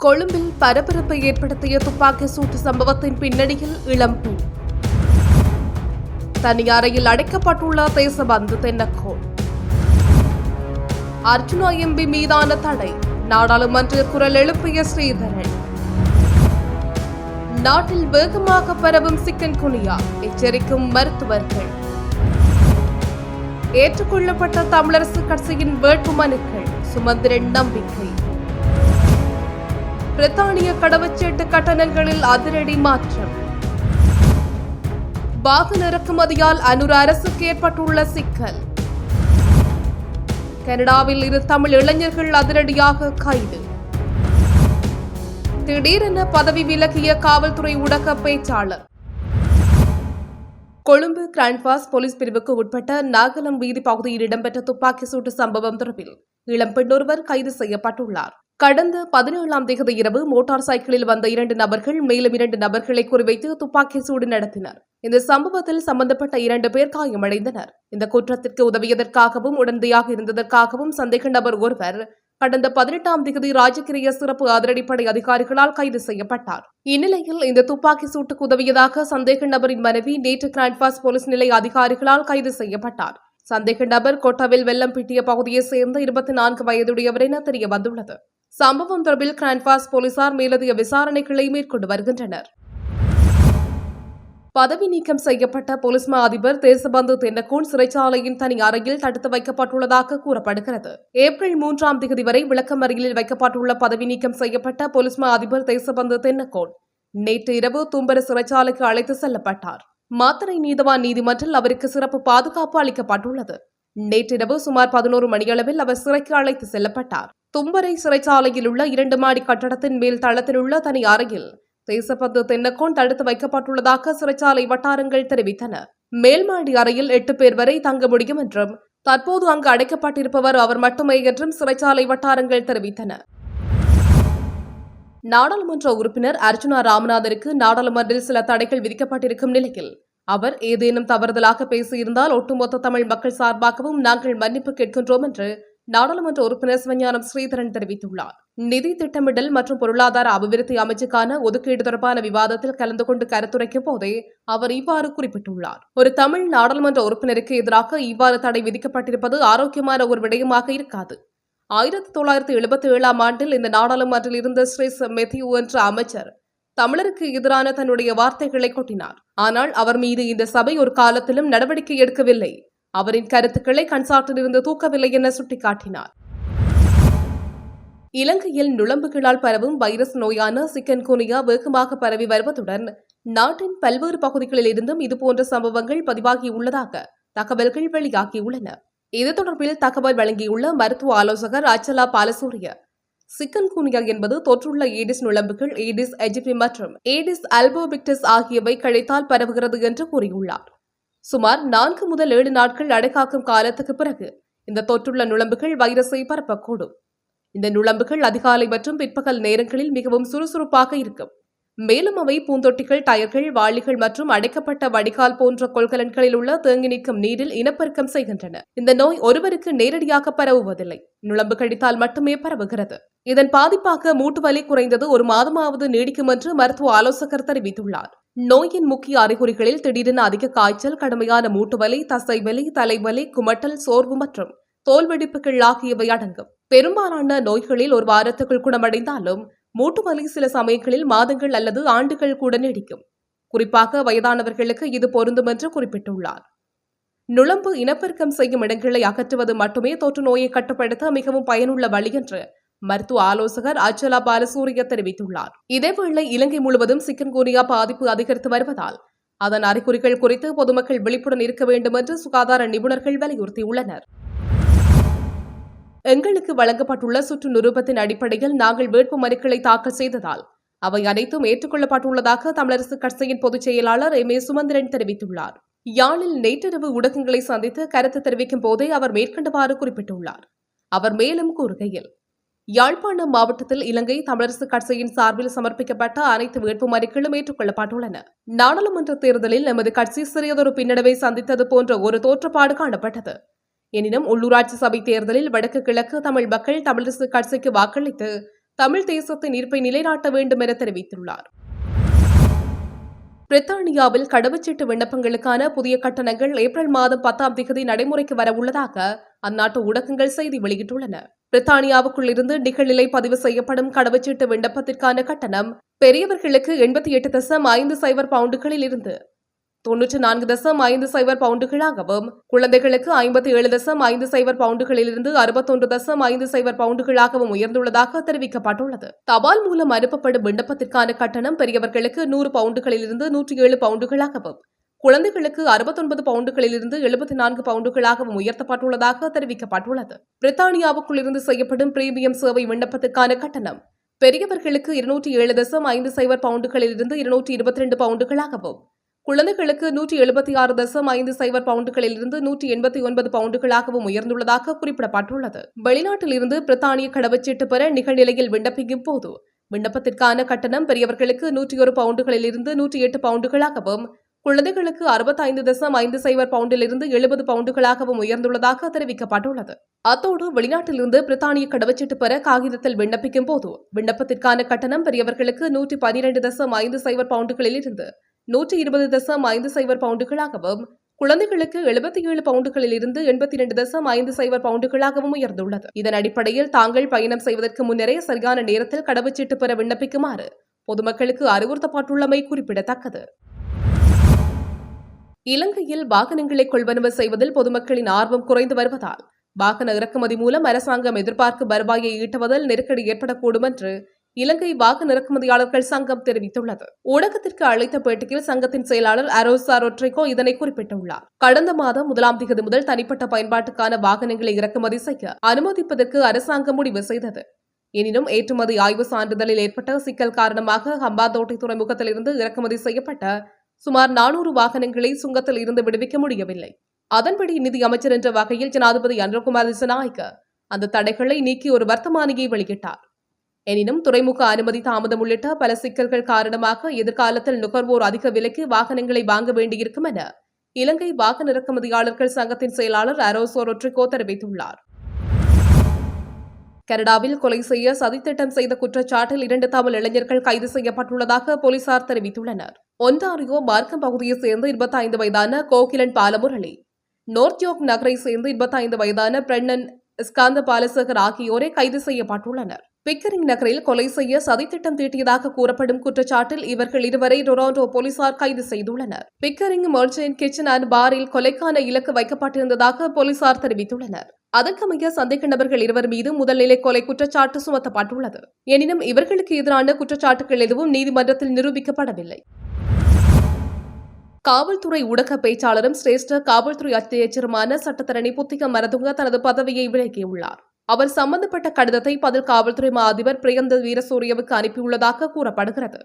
கொழும்பில் பரபரப்பை ஏற்படுத்திய துப்பாக்கி சூட்டு சம்பவத்தின் பின்னணியில் இளம் பெண். தனி அறையில் அடைக்கப்பட்டுள்ள தேசபந்து தென்னக்கோன். அர்ஜுனா எம்பி மீதான தடை, நாடாளுமன்ற குரல் எழுப்பிய ஸ்ரீதரன். நாட்டில் வேகமாக பரவும் சிக்கன் குனியா, எச்சரிக்கும் மருத்துவர்கள். ஏற்றுக்கொள்ளப்பட்ட தமிழரசு கட்சியின் வேட்புமனுக்கள், சுமந்திரன் நம்பிக்கை. பிரித்தானிய கடவுச்சீட்டு கட்டணங்களில் அதிரடி மாற்றம். வாகன இறக்குமதியால் அனுர அரசுக்கு ஏற்பட்டுள்ள சிக்கல். கனடாவில் இரு தமிழ் இளைஞர்கள் அதிரடியாக கைது. திடீரென பதவி விலகிய காவல்துறை ஊடக பேச்சாளர். கொழும்பு கிராண்ட்பாஸ் போலீஸ் பிரிவுக்கு உட்பட்ட நாகலம் வீதி பகுதியில் இடம்பெற்ற துப்பாக்கி சூட்டு சம்பவம் தொடர்பில் இளம் பெண் ஒருவர் கைது செய்யப்பட்டுள்ளார். கடந்த 17ஆம் தேதி இரவு மோட்டார் சைக்கிளில் வந்த 2 நபர்கள் மேலும் 2 நபர்களை குறிவைத்து துப்பாக்கி சூடு நடத்தினர். இந்த சம்பவத்தில் சம்பந்தப்பட்ட 2 பேர் காயமடைந்தனர். இந்த குற்றத்திற்கு உதவியதற்காகவும் உடந்தையாக இருந்ததற்காகவும் சந்தேக நபர் ஒருவர் கடந்த 18ஆம் தேதி ராஜகிரிய சிறப்பு அதிரடிப்படை அதிகாரிகளால் கைது செய்யப்பட்டார். இந்நிலையில் இந்த துப்பாக்கி சூட்டுக்கு உதவியதாக சந்தேக நபரின் மனைவி நேற்று கிராண்ட்பாஸ் போலீஸ் நிலைய அதிகாரிகளால் கைது செய்யப்பட்டார். சந்தேக நபர் கொட்டவில் வெள்ளம்பிட்டிய பகுதியைச் சேர்ந்த 24 வயதுடையவர் என தெரிய வந்துள்ளது. சம்பவம் தொடர்பில் கிராண்ட்பாஸ் போலீசார் மேலதிக விசாரணைகளை மேற்கொண்டு வருகின்றனர். பதவி நீக்கம் செய்யப்பட்ட போலீஸ் மா அதிபர் தேசபந்து தென்னக்கோன் சிறைச்சாலையின் தனி அறையில் தடுத்து வைக்கப்பட்டுள்ளதாக கூறப்படுகிறது. ஏப்ரல் 3ஆம் தேதி வரை விளக்கமறியலில் வைக்கப்பட்டுள்ள பதவி நீக்கம் செய்யப்பட்ட போலீஸ் மா அதிபர் தேசபந்து தென்னக்கோன் நேற்று இரவு தும்பர சிறைச்சாலைக்கு அழைத்து செல்லப்பட்டார். மாத்தறை நீதவான் நீதிமன்றில் அவருக்கு சிறப்பு பாதுகாப்பு அளிக்கப்பட்டுள்ளது. நேற்றிரவு சுமார் 11 மணியளவில் அவர் சிறைக்கு அழைத்து செல்லப்பட்டார். தும்பரை சிறைச்சாலையில் உள்ள 2 மாடி கட்டடத்தின் மேல் தளத்தில் உள்ள தனி அறையில் தேசபந்து தென்னக்கோன் தடுத்து வைக்கப்பட்டுள்ளதாக சிறைச்சாலை வட்டாரங்கள் தெரிவித்தன. மேல்மாடி அறையில் 8 பேர் வரை தங்க முடியும் என்றும் தற்போது அங்கு அடைக்கப்பட்டிருப்பவர் அவர் மட்டுமே என்றும் சிறைச்சாலை வட்டாரங்கள் தெரிவித்தன. நாடாளுமன்ற உறுப்பினர் அர்ஜுனா ராமநாதனுக்கு நாடாளுமன்றில் சில தடைகள் விதிக்கப்பட்டிருக்கும் நிலையில் அவர் ஏதேனும் தவறுதலாக பேசியிருந்தால் ஒட்டுமொத்த தமிழ் மக்கள் சார்பாகவும் நாங்கள் மன்னிப்பு கேட்கின்றோம் என்று நாடாளுமன்ற உறுப்பினர் சிவஞானம் ஸ்ரீதரன் தெரிவித்துள்ளார். நிதி திட்டமிடல் மற்றும் பொருளாதார அபிவிருத்தி அமைச்சுக்கான ஒதுக்கீடு தொடர்பான விவாதத்தில் கலந்து கொண்டு கருத்துரைக்கும் போதே அவர் இவ்வாறு குறிப்பிட்டுள்ளார். ஒரு தமிழ் நாடாளுமன்ற உறுப்பினருக்கு எதிராக இவ்வாறு தடை விதிக்கப்பட்டிருப்பது ஆரோக்கியமான ஒரு விடயமாக இருக்காது. 1977ஆம் ஆண்டில் இந்த நாடாளுமன்றில் இருந்த ஸ்ரீஸ் மெத்யூ என்ற அமைச்சர் தமிழருக்கு எதிரான தன்னுடைய வார்த்தைகளை கொட்டினார். ஆனால் அவர் மீது இந்த சபை ஒரு காலத்திலும் நடவடிக்கை எடுக்கவில்லை. அவரின் கருத்துக்களை கன்சாட்டிலிருந்து தூக்கவில்லை என சுட்டிக்காட்டினார். இலங்கையில் நுளம்புகளால் பரவும் வைரஸ் நோயான சிக்கன் குனியா வேகமாக பரவி வருவதுடன் நாட்டின் பல்வேறு பகுதிகளில் இருந்தும் இதுபோன்ற சம்பவங்கள் பதிவாகியுள்ளதாக தகவல்கள் வெளியாகியுள்ளன. இது தொடர்பில் தகவல் வழங்கியுள்ள மருத்துவ ஆலோசகர் அச்சலா பாலசூரிய, சிக்கன் குனியா என்பது தொற்றுள்ள ஏடிஸ் நுளம்புகள், ஏடிஸ் எஜிப்டி மற்றும் ஏடிஸ் அல்போபிக்டஸ் ஆகியவை கழித்தால் பரவுகிறது என்று கூறியுள்ளார். சுமார் 4 முதல் 7 நாட்கள் அடைகாக்கும் காலத்துக்கு பிறகு இந்த தொற்றுள்ள நுளம்புகள் வைரஸை பரப்பக்கூடும். இந்த நுளம்புகள் அதிகாலை மற்றும் பிற்பகல் நேரங்களில் மிகவும் சுறுசுறுப்பாக இருக்கும். மேலும் அவை பூந்தொட்டிகள், டயர்கள், வாளிகள் மற்றும் அடைக்கப்பட்ட வடிகால் போன்ற கொள்கலன்களில் உள்ள தேங்கி நிற்கும் நீரில் இனப்பெருக்கம் செய்கின்றன. இந்த நோய் ஒருவருக்கு நேரடியாக பரவுவதில்லை, நுளம்பு கடித்தால் மட்டுமே பரவுகிறது. இதன் பாதிப்பாக மூட்டுவலி குறைந்தது 1 மாதமாவது நீடிக்கும் என்று மருத்துவ ஆலோசகர் தெரிவித்துள்ளார். நோயின் முக்கிய அறிகுறிகளில் திடீரென அதிக காய்ச்சல், கடுமையான மூட்டுவலி, தசைவலி, தலைவலி, குமட்டல், சோர்வு மற்றும் தோல் வெடிப்புகள் ஆகியவை அடங்கும். பெரும்பாலான நோய்களில் 1 வாரத்துக்குள் குணமடைந்தாலும் மூட்டுவலி சில சமயங்களில் மாதங்கள் அல்லது ஆண்டுகள் கூட நீடிக்கும். குறிப்பாக வயதானவர்களுக்கு இது பொருந்தும் என்று குறிப்பிட்டுள்ளார். நுளம்பு இனப்பெருக்கம் செய்யும் இடங்களை அகற்றுவது மட்டுமே தொற்று நோயை கட்டுப்படுத்த மிகவும் பயனுள்ள வழி என்று மருத்துவ ஆலோசகர் அச்சலா பாலசூரிய தெரிவித்துள்ளார். இதேவேளை இலங்கை முழுவதும் சிக்கன் குனியா பாதிப்பு அதிகரித்து வருவதால் அதன் அறிகுறிகள் குறித்து பொதுமக்கள் விழிப்புடன் இருக்க வேண்டும் என்று சுகாதார நிபுணர்கள் வலியுறுத்தியுள்ளனர். எங்களுக்கு வழங்கப்பட்டுள்ள சுற்று நிரூபத்தின் அடிப்படையில் நாங்கள் வேட்பு மனுக்களை தாக்கல் செய்ததால் அவை அனைத்தும் ஏற்றுக்கொள்ளப்பட்டுள்ளதாக தமிழரசு கட்சியின் பொதுச் செயலாளர் எம். ஏ. சுமந்திரன் தெரிவித்துள்ளார். யாழில் நேற்றிரவு ஊடகங்களை சந்தித்து கருத்து தெரிவிக்கும் போதே அவர் மேற்கண்டவாறு குறிப்பிட்டுள்ளார். அவர் மேலும் கூறுகையில், யாழ்ப்பாணம் மாவட்டத்தில் இலங்கை தமிழரசு கட்சியின் சார்பில் சமர்ப்பிக்கப்பட்ட அனைத்து வேட்புமனுக்களும் ஏற்றுக்கொள்ளப்பட்டுள்ளன. நாடாளுமன்ற தேர்தலில் நமது கட்சி சிறியதொரு பின்னடைவை சந்தித்தது போன்ற ஒரு தோற்றப்பாடு காணப்பட்டது. எனினும் உள்ளூராட்சி சபை தேர்தலில் வடக்கு கிழக்கு தமிழ் மக்கள் தமிழரசு கட்சிக்கு வாக்களித்து தமிழ் தேசத்தின் இருப்பை நிலைநாட்ட வேண்டும் என தெரிவித்துள்ளார். பிரித்தானியாவில் கடவுச்சீட்டு விண்ணப்பங்களுக்கான புதிய கட்டணங்கள் ஏப்ரல் மாதம் 10ஆம் தேதி நடைமுறைக்கு வர உள்ளதாக அந்நாட்டு ஊடகங்கள் செய்தி வெளியிட்டுள்ளன. பிரித்தானியாவுக்குள் இருந்து நிகழ்நிலை பதிவு செய்யப்படும் கடவுச்சீட்டு விண்ணப்பத்திற்கான கட்டணம் பெரியவர்களுக்கு 88.50 பவுண்டுகளில் இருந்து 94.50 பவுண்டுகளாகவும், குழந்தைகளுக்கு 57.50 பவுண்டுகளிலிருந்து 61.50 பவுண்டுகளாகவும் உயர்ந்துள்ளதாக தெரிவிக்கப்பட்டுள்ளது. தபால் மூலம் அனுப்பப்படும் விண்ணப்பத்திற்கான கட்டணம் பெரியவர்களுக்கு 100 பவுண்டுகளிலிருந்து 107 பவுண்டுகளாகவும், குழந்தைகளுக்கு 69 பவுண்டுகளிலிருந்து 74 பவுண்டுகளாகவும் உயர்த்தப்பட்டுள்ளதாக தெரிவிக்கப்பட்டுள்ளது. பிரித்தானியாவுக்குள் இருந்து செய்யப்படும் பிரீமியம் சேவை விண்ணப்பத்திற்கான கட்டணம் பெரியவர்களுக்கு 207.50 பவுண்டுகளிலிருந்து 222 பவுண்டுகளாகவும், குழந்தைகளுக்கு 176.50 பவுண்டுகளிலிருந்து 189 பவுண்டுகளாகவும் உயர்ந்துள்ளதாக குறிப்பிடப்பட்டுள்ளது. வெளிநாட்டில் இருந்து பிரித்தானிய கடவுச்சீட்டு பெற நிகழ்நிலையில் விண்ணப்பிக்கும் போது விண்ணப்பத்திற்கான கட்டணம் பெரியவர்களுக்கு 101 பவுண்டுகளிலிருந்து 108 பவுண்டுகளாகவும், குழந்தைகளுக்கு 65.50 பவுண்டிலிருந்து 70 பவுண்டுகளாகவும் உயர்ந்துள்ளதாக தெரிவிக்கப்பட்டுள்ளது. அத்தோடு வெளிநாட்டிலிருந்து பிரித்தானிய கடவுச்சீட்டு பெற காகிதத்தில் விண்ணப்பிக்கும் போது விண்ணப்பத்திற்கான கட்டணம் பெரியவர்களுக்கு 112.50 பவுண்டுகளிலிருந்து 120.50 பவுண்டுகளாகவும், குழந்தைகளுக்கு 77 பவுண்டுகளிலிருந்து 82.50 பவுண்டுகளாகவும் உயர்ந்துள்ளது. இதன் அடிப்படையில் தாங்கள் பயணம் செய்வதற்கு முன்னரே சரியான நேரத்தில் கடவுச்சீட்டு பெற விண்ணப்பிக்குமாறு பொதுமக்களுக்கு அறிவுறுத்தப்பட்டுள்ளமை குறிப்பிடத்தக்கது. இலங்கையில் வாகனங்களை கொள்வனவு செய்வதில் பொதுமக்களின் ஆர்வம் குறைந்து வருவதால் வாகன இறக்குமதி மூலம் அரசாங்கம் எதிர்பார்க்கும் வருவாயை ஈட்டுவதில் நெருக்கடி ஏற்படக்கூடும் என்று இலங்கை வாகன இறக்குமதியாளர்கள் சங்கம் தெரிவித்துள்ளது. ஊடகத்திற்கு அளித்த பேட்டியில் சங்கத்தின் செயலாளர் அரோசா ரொட்ரிகோ இதனை குறிப்பிட்டுள்ளார். கடந்த மாதம் 1ஆம் தேதி முதல் தனிப்பட்ட பயன்பாட்டுக்கான வாகனங்களை இறக்குமதி செய்ய அனுமதிப்பதற்கு அரசாங்கம் முடிவு செய்தது. எனினும் ஏற்றுமதி ஆய்வு சான்றிதழில் ஏற்பட்ட சிக்கல் காரணமாக ஹம்பாந்தோட்டை துறைமுகத்திலிருந்து இறக்குமதி செய்யப்பட்ட சுமார் 400 வாகனங்களை சுங்கத்தில் இருந்து விடுவிக்க முடியவில்லை. அதன்படி நிதி அமைச்சர் என்ற வகையில் ஜனாதிபதி அனுரகுமார் திசாநாயக்க அந்த தடைகளை நீக்கி ஒரு வர்த்தமானியை வெளியிட்டார். எனினும் துறைமுக அனுமதி தாமதம் உள்ளிட்ட பல சிக்கல்கள் காரணமாக எதிர்காலத்தில் நுகர்வோர் அதிக விலைக்கு வாகனங்களை வாங்க வேண்டியிருக்கும் என இலங்கை வாகன இறக்குமதியாளர்கள் சங்கத்தின் செயலாளர் அரோசோ ரொட்ரிகோ தெரிவித்துள்ளார். கனடாவில் கொலை செய்ய சதித்திட்டம் செய்த குற்றச்சாட்டில் 2 தமிழ் இளைஞர்கள் கைது செய்யப்பட்டுள்ளதாக போலீசார் தெரிவித்துள்ளனர். ஒன்டாரியோ மார்க்கம் பகுதியைச் சேர்ந்த 25 வயதான கோகிலன் பாலமுரளி, நோர்த்யோக் நகரை சேர்ந்த 25 வயதான பிரண்ணன் ஸ்காந்த பாலசேகர் ஆகியோரே கைது செய்யப்பட்டுள்ளனர். பிக்கரிங் நகரில் கொலை செய்ய சதித்திட்டம் தீட்டியதாக கூறப்படும் குற்றச்சாட்டில் இவர்கள் இருவரை டொராண்டோ போலீசார் கைது செய்துள்ளனர். பிக்கரிங் மர்ச்சன்ட் கிச்சன் அண்ட் பாரில் கொலைக்கான இலக்கு வைக்கப்பட்டிருந்ததாக போலீசார் தெரிவித்துள்ளனர். அதற்கமைய சந்தேக நபர்கள் இருவர் மீது முதல்நிலை கொலை குற்றச்சாட்டு சுமத்தப்பட்டுள்ளது. எனினும் இவர்களுக்கு எதிரான குற்றச்சாட்டுகள் எதுவும் நீதிமன்றத்தில் நிரூபிக்கப்படவில்லை. காவல்துறை ஊடக பேச்சாளரும் சிரேஷ்ட காவல்துறை அத்தியட்சருமான சட்டத்தரணி புத்திக மரதுங்க தனது பதவியை விலக்கியுள்ளார். அவர் சம்பந்தப்பட்ட கடிதத்தை பதில் காவல்துறை மா அதிபர் பிரியந்த வீரசூரியவுக்கு அனுப்பியுள்ளதாக கூறப்படுகிறது.